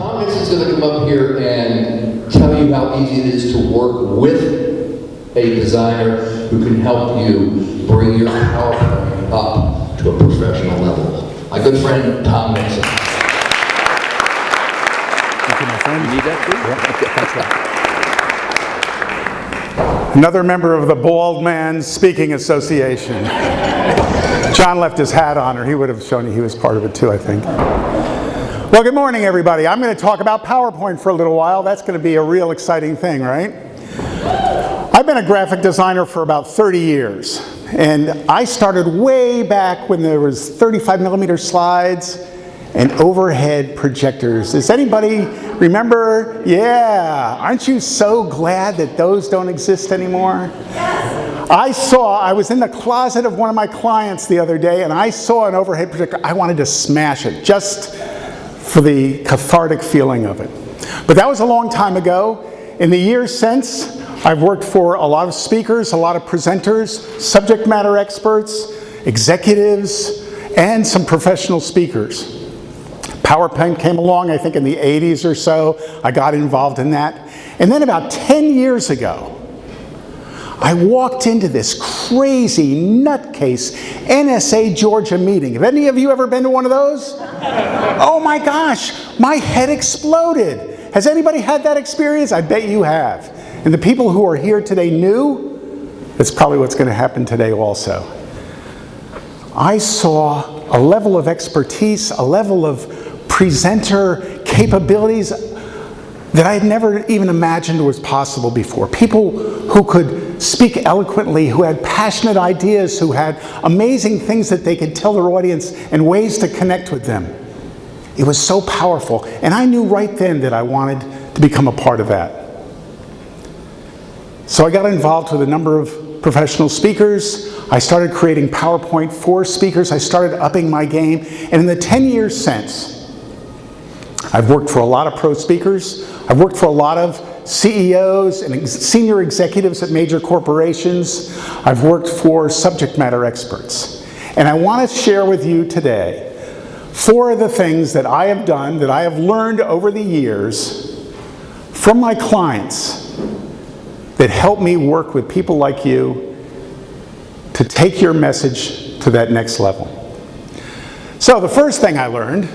Tom Nixon's going to come up here and tell you how easy it is to work with a designer who can help you bring your PowerPoint up to a professional level. My good friend, Tom Nixon. Thank you, my friend. You need that too? Yeah, okay, thanks, Rob. Another member of the Bald Man Speaking Association. John left his hat on, or he would have shown you he was part of it too, I think. Well, good morning, everybody. I'm going to talk about PowerPoint for a little while. That's going to be a real exciting thing, right? I've been a graphic designer for about 30 years, and I started way back when there was 35mm slides and overhead projectors. Does anybody remember? Yeah. Aren't you so glad that those don't exist anymore? I was in the closet of one of my clients the other day, and I saw an overhead projector. I wanted to smash it just for the cathartic feeling of it. But that was a long time ago. In the years since, I've worked for a lot of speakers, a lot of presenters, subject matter experts, executives, and some professional speakers. PowerPoint came along, I think in the 80s or so. I got involved in that. And then about 10 years ago, I walked into this crazy nutcase NSA Georgia meeting. Have any of you ever been to one of those? Oh my gosh, my head exploded. Has anybody had that experience? I bet you have. And the people who are here today knew that's probably what's going to happen today also. I saw a level of expertise, a level of presenter capabilities that I had never even imagined was possible before. People who could speak eloquently, who had passionate ideas, who had amazing things that they could tell their audience and ways to connect with them. It was so powerful, and I knew right then that I wanted to become a part of that. So I got involved with a number of professional speakers. I started creating PowerPoint for speakers. I started upping my game, and in the 10 years since, I've worked for a lot of pro speakers. I've worked for a lot of CEOs and senior executives at major corporations. I've worked for subject matter experts. And I want to share with you today 4 of the things that I have done, that I have learned over the years from my clients that help me work with people like you to take your message to that next level. So the first thing I learned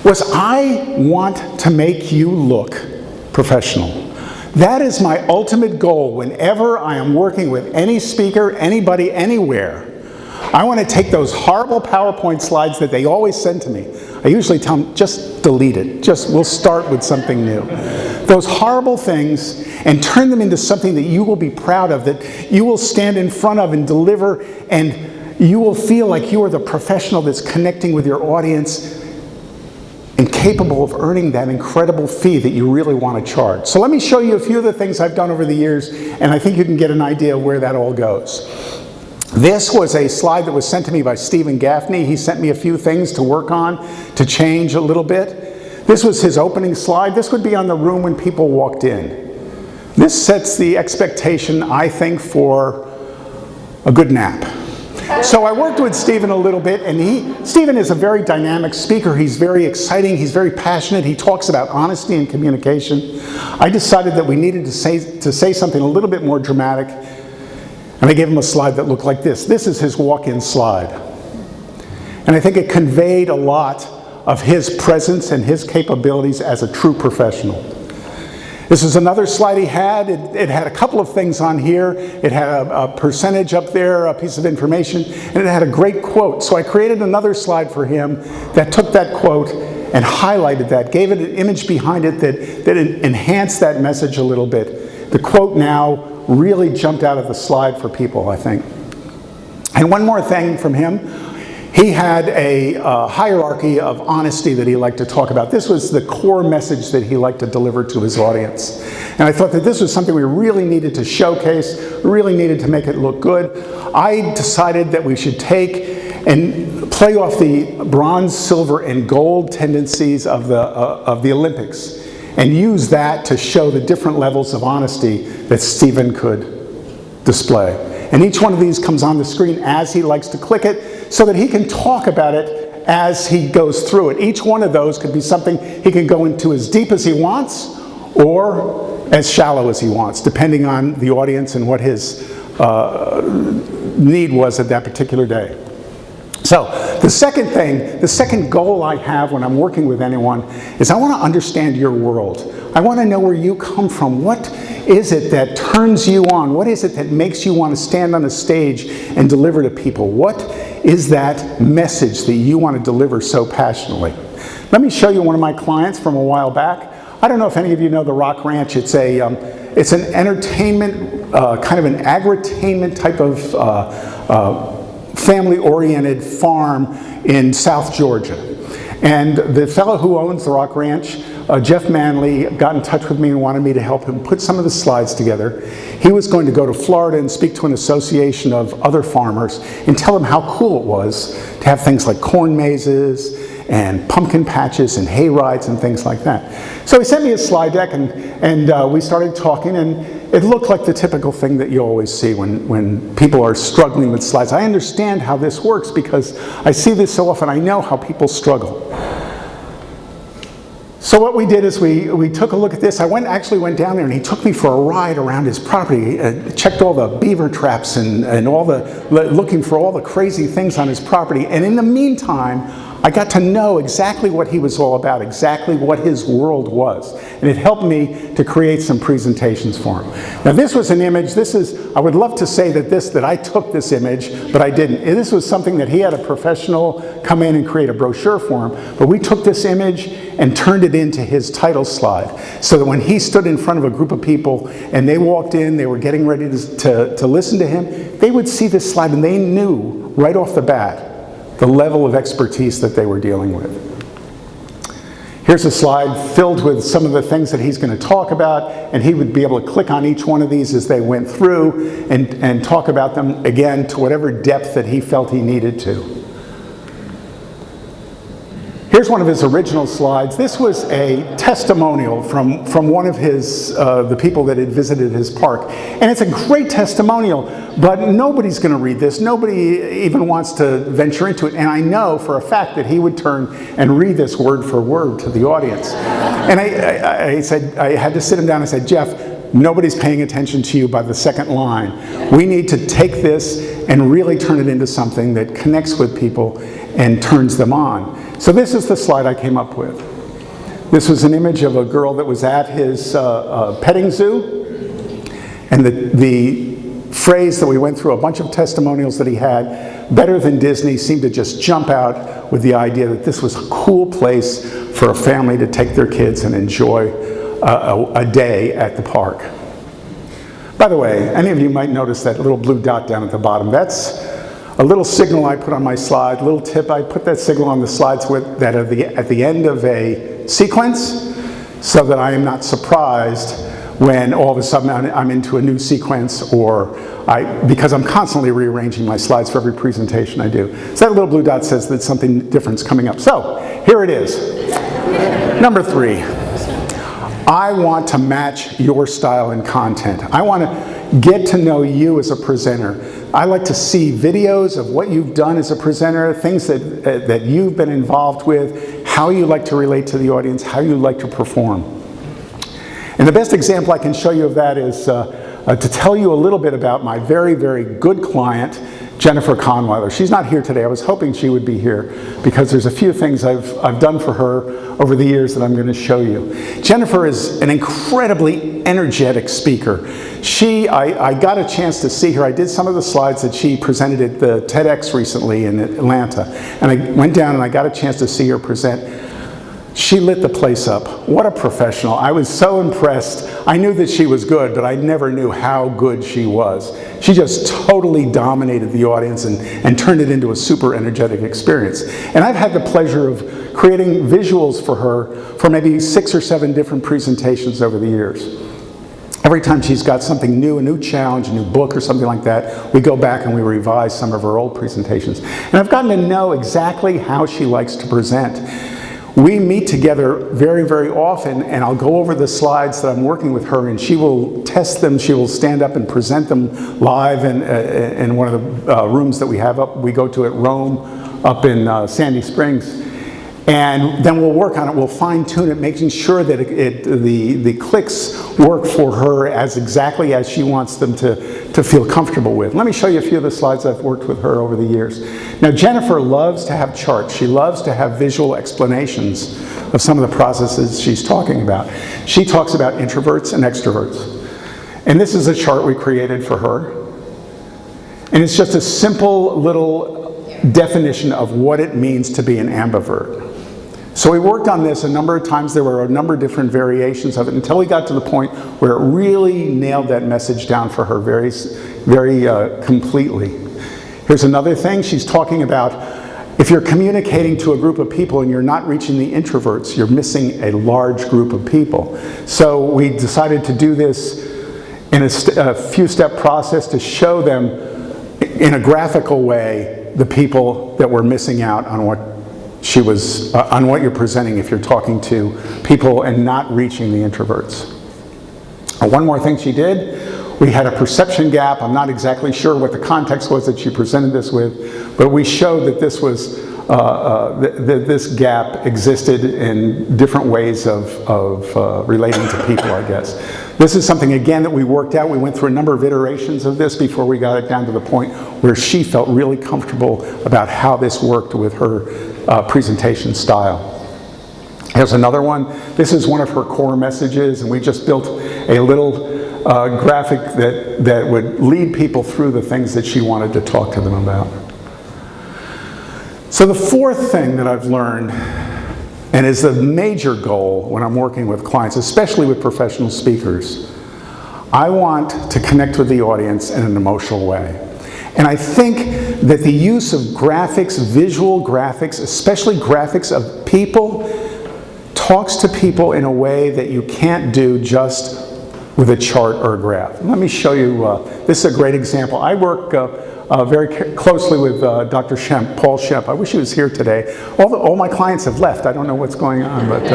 was I want to make you look professional. That is my ultimate goal whenever I am working with any speaker, anybody, anywhere. I want to take those horrible PowerPoint slides that they always send to me. I usually tell them, just delete it. We'll start with something new. Those horrible things, and turn them into something that you will be proud of, that you will stand in front of and deliver, and you will feel like you are the professional that's connecting with your audience and capable of earning that incredible fee that you really want to charge. So let me show you a few of the things I've done over the years, and I think you can get an idea of where that all goes. This was a slide that was sent to me by Stephen Gaffney. He sent me a few things to work on, to change a little bit. This was his opening slide. This would be on the room when people walked in. This sets the expectation, I think, for a good nap. So I worked with Stephen a little bit, and Stephen is a very dynamic speaker. He's very exciting, he's very passionate, he talks about honesty and communication. I decided that we needed to say something a little bit more dramatic, and I gave him a slide that looked like this. This is his walk-in slide. And I think it conveyed a lot of his presence and his capabilities as a true professional. This is another slide he had. It had a couple of things on here. It had a percentage up there, a piece of information, and it had a great quote. So I created another slide for him that took that quote and highlighted that, gave it an image behind it that enhanced that message a little bit. The quote now really jumped out of the slide for people, I think. And one more thing from him. He had a hierarchy of honesty that he liked to talk about. This was the core message that he liked to deliver to his audience. And I thought that this was something we really needed to showcase, really needed to make it look good. I decided that we should take and play off the bronze, silver, and gold tendencies of the Olympics and use that to show the different levels of honesty that Stephen could display. And each one of these comes on the screen as he likes to click it, so that he can talk about it as he goes through it. Each one of those could be something he can go into as deep as he wants or as shallow as he wants, depending on the audience and what his need was at that particular day. So the second goal I have when I'm working with anyone is I want to understand your world. I want to know where you come from. What is it that turns you on? What is it that makes you want to stand on a stage and deliver to people? What is that message that you want to deliver so passionately? Let me show you one of my clients from a while back. I don't know if any of you know the Rock Ranch. It's an entertainment, kind of an agritainment type of family-oriented farm in South Georgia. And the fellow who owns the Rock Ranch, Jeff Manley, got in touch with me and wanted me to help him put some of the slides together. He was going to go to Florida and speak to an association of other farmers and tell them how cool it was to have things like corn mazes and pumpkin patches and hay rides and things like that. So he sent me a slide deck and we started talking, and it looked like the typical thing that you always see when people are struggling with slides. I understand how this works because I see this so often. I know how people struggle. So what we did is we took a look at this. I actually went down there and he took me for a ride around his property, checked all the beaver traps and looking for all the crazy things on his property. And in the meantime, I got to know exactly what he was all about, exactly what his world was. And it helped me to create some presentations for him. Now this was an image, I would love to say that I took this image, but I didn't. This was something that he had a professional come in and create a brochure for him, but we took this image and turned it into his title slide, so that when he stood in front of a group of people and they walked in, they were getting ready to listen to him, they would see this slide and they knew right off the bat the level of expertise that they were dealing with. Here's a slide filled with some of the things that he's going to talk about, and he would be able to click on each one of these as they went through and talk about them again to whatever depth that he felt he needed to. Here's one of his original slides. This was a testimonial from one of the people that had visited his park. And it's a great testimonial, but nobody's going to read this. Nobody even wants to venture into it. And I know for a fact that he would turn and read this word for word to the audience. And I said, I had to sit him down and I said, Jeff, nobody's paying attention to you by the second line. We need to take this and really turn it into something that connects with people and turns them on. So this is the slide I came up with. This was an image of a girl that was at his petting zoo, and the phrase that we went through, a bunch of testimonials that he had, better than Disney, seemed to just jump out with the idea that this was a cool place for a family to take their kids and enjoy a day at the park. By the way, any of you might notice that little blue dot down at the bottom. That's a little signal I put on my slide, little tip. I put that signal on the slides that are at the end of a sequence, so that I am not surprised when all of a sudden I'm into a new sequence, because I'm constantly rearranging my slides for every presentation I do. So that little blue dot says that something different's coming up. So here it is. Number 3. I want to match your style and content. I want to get to know you as a presenter. I like to see videos of what you've done as a presenter, things that you've been involved with, how you like to relate to the audience, how you like to perform. And the best example I can show you of that is to tell you a little bit about my very, very good client, Jennifer Conweiler. She's not here today. I was hoping she would be here because there's a few things I've done for her over the years that I'm going to show you. Jennifer is an incredibly energetic speaker. I got a chance to see her. I did some of the slides that she presented at the TEDx recently in Atlanta. And I went down and I got a chance to see her present. She lit the place up. What a professional. I was so impressed. I knew that she was good, but I never knew how good she was. She just totally dominated the audience and turned it into a super energetic experience. And I've had the pleasure of creating visuals for her for maybe 6 or 7 different presentations over the years. Every time she's got something new, a new challenge, a new book or something like that, we go back and we revise some of her old presentations. And I've gotten to know exactly how she likes to present. We meet together very, very often, and I'll go over the slides that I'm working with her, and she will test them. She will stand up and present them live in one of the rooms that we have up. We go to at Rome up in Sandy Springs. And then we'll work on it, we'll fine tune it, making sure that the clicks work for her as exactly as she wants them to feel comfortable with. Let me show you a few of the slides I've worked with her over the years. Now Jennifer loves to have charts. She loves to have visual explanations of some of the processes she's talking about. She talks about introverts and extroverts. And this is a chart we created for her. And it's just a simple little definition of what it means to be an ambivert. So we worked on this a number of times. There were a number of different variations of it until we got to the point where it really nailed that message down for her very completely. Here's another thing. She's talking about if you're communicating to a group of people and you're not reaching the introverts, you're missing a large group of people. So we decided to do this in a few-step process to show them in a graphical way the people that were missing out on what on what you're presenting if you're talking to people and not reaching the introverts. One more thing she did, we had a perception gap. I'm not exactly sure what the context was that she presented this with, but we showed that this was this gap existed in different ways of relating to people, I guess. This is something, again, that we worked out. We went through a number of iterations of this before we got it down to the point where she felt really comfortable about how this worked with her presentation style. Here's another one. This is one of her core messages, and we just built a little graphic that would lead people through the things that she wanted to talk to them about. So the fourth thing that I've learned, and is the major goal when I'm working with clients, especially with professional speakers, I want to connect with the audience in an emotional way. And I think that the use of graphics, visual graphics, especially graphics of people, talks to people in a way that you can't do just with a chart or a graph. Let me show you, this is a great example. I work very closely with Dr. Schempp, Paul Schempp. I wish he was here today. All my clients have left. I don't know what's going on, but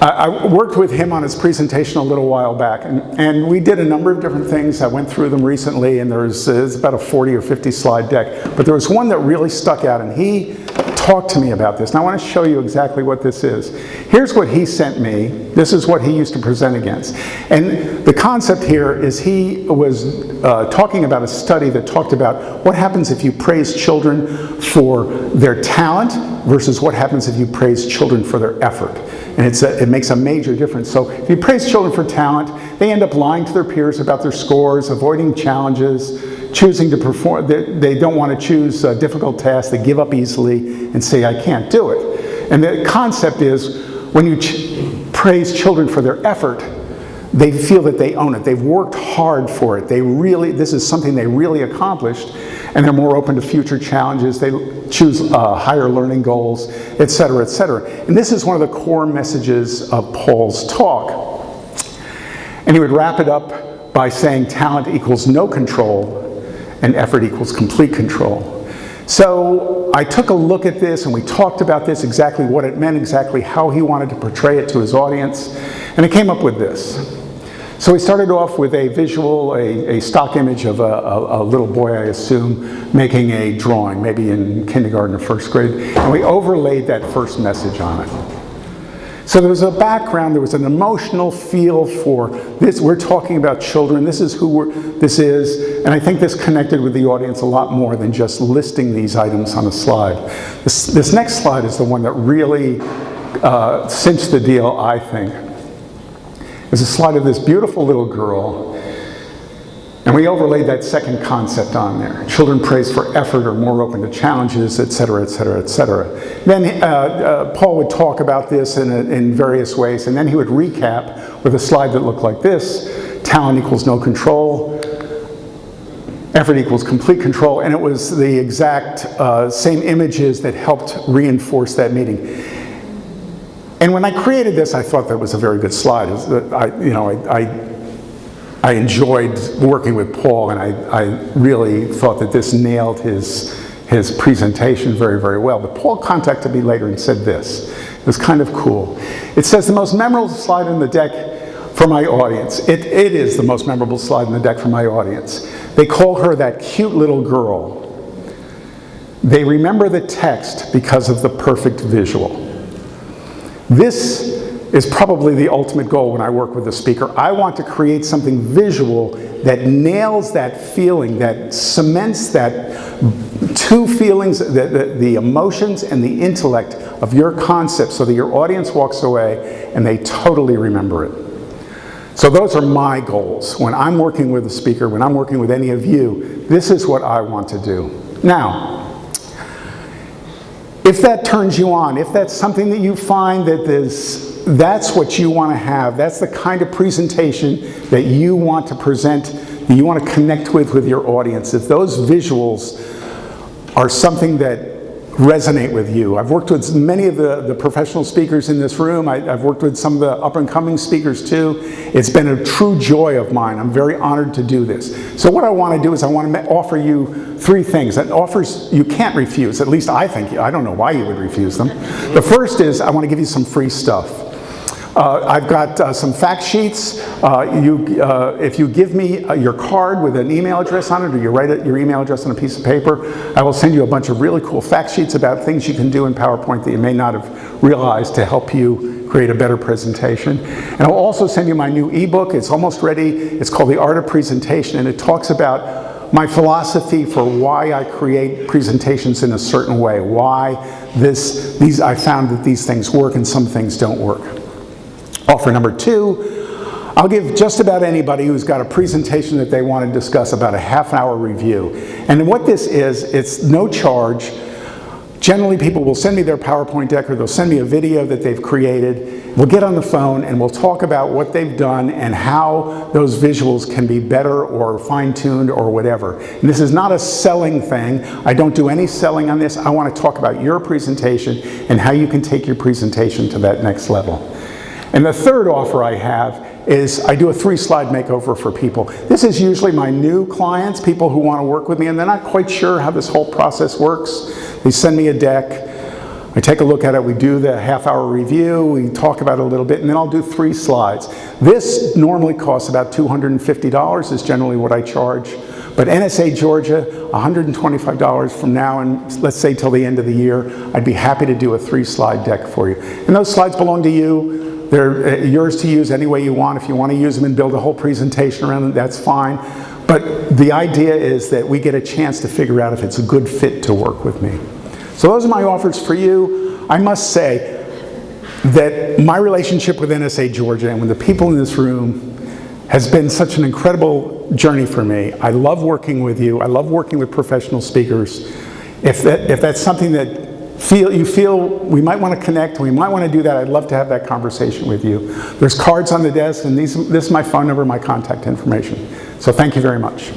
I worked with him on his presentation a little while back, and we did a number of different things. I went through them recently, and there's about a 40 or 50 slide deck, but there was one that really stuck out, and he talked to me about this, and I want to show you exactly what this is. Here's what he sent me. This is what he used to present against. And the concept here is he was talking about a study that talked about what happens if you praise children for their talent versus what happens if you praise children for their effort. And it makes a major difference. So if you praise children for talent, they end up lying to their peers about their scores, avoiding challenges, choosing to perform. They don't want to choose difficult tasks. They give up easily and say, I can't do it. And the concept is when you praise children for their effort, they feel that they own it. They've worked hard for it. This is something they really accomplished, and they're more open to future challenges. They choose higher learning goals, et cetera, et cetera. And this is one of the core messages of Paul's talk. And he would wrap it up by saying talent equals no control and effort equals complete control. So I took a look at this and we talked about this, exactly what it meant, exactly how he wanted to portray it to his audience, and I came up with this. So we started off with a visual, a stock image of a little boy, I assume, making a drawing, maybe in kindergarten or first grade, and we overlaid that first message on it. So there was a background, there was an emotional feel for this. We're talking about children, this is who this is, and I think this connected with the audience a lot more than just listing these items on a slide. This next slide is the one that really cinched the deal, I think. There's a slide of this beautiful little girl, and we overlaid that second concept on there. Children praised for effort or more open to challenges, et cetera, et cetera, et cetera. Then Paul would talk about this in various ways, and then he would recap with a slide that looked like this. Talent equals no control. Effort equals complete control. And it was the exact same images that helped reinforce that meaning. And when I created this, I thought that was a very good slide. I enjoyed working with Paul, and I really thought that this nailed his presentation very, very well. But Paul contacted me later and said this. It was kind of cool. It says, the most memorable slide in the deck for my audience. It is the most memorable slide in the deck for my audience. They call her that cute little girl. They remember the text because of the perfect visual. This is probably the ultimate goal when I work with a speaker. I want to create something visual that nails that feeling, that cements that two feelings, the emotions and the intellect of your concept, so that your audience walks away and they totally remember it. So those are my goals. When I'm working with a speaker, when I'm working with any of you, this is what I want to do. Now, if that turns you on, if that's something that you find that's what you want to have, that's the kind of presentation that you want to present, that you want to connect with your audience, if those visuals are something that resonate with you. I've worked with many of the professional speakers in this room. I've worked with some of the up-and-coming speakers too. It's been a true joy of mine. I'm very honored to do this. So what I want to do is I want to offer you three things, and offers you can't refuse. At least I think. I don't know why you would refuse them. The first is I want to give you some free stuff. I've got some fact sheets. If you give me your card with an email address on it, or you write your email address on a piece of paper, I will send you a bunch of really cool fact sheets about things you can do in PowerPoint that you may not have realized to help you create a better presentation. And I'll also send you my new ebook. It's almost ready. It's called The Art of Presentation, and it talks about my philosophy for why I create presentations in a certain way, why I found that these things work and some things don't work. Offer number two, I'll give just about anybody who's got a presentation that they want to discuss about a half-hour review. And what this is, it's no charge. Generally, people will send me their PowerPoint deck, or they'll send me a video that they've created. We'll get on the phone and we'll talk about what they've done and how those visuals can be better or fine-tuned or whatever. And this is not a selling thing. I don't do any selling on this. I want to talk about your presentation and how you can take your presentation to that next level. And the third offer I have is I do a 3-slide makeover for people. This is usually my new clients, people who want to work with me and they're not quite sure how this whole process works. They send me a deck, I take a look at it, we do the half-hour review, we talk about it a little bit, and then I'll do 3 slides. This normally costs about $250 is generally what I charge. But NSA Georgia, $125 from now and let's say till the end of the year, I'd be happy to do a 3-slide deck for you. And those slides belong to you. They're yours to use any way you want. If you want to use them and build a whole presentation around them, that's fine. But the idea is that we get a chance to figure out if it's a good fit to work with me. So those are my offers for you. I must say that my relationship with NSA Georgia and with the people in this room has been such an incredible journey for me. I love working with you. I love working with professional speakers. If that's something that you feel we might want to connect, we might want to do that, I'd love to have that conversation with you. There's cards on the desk, and this is my phone number, my contact information. So thank you very much.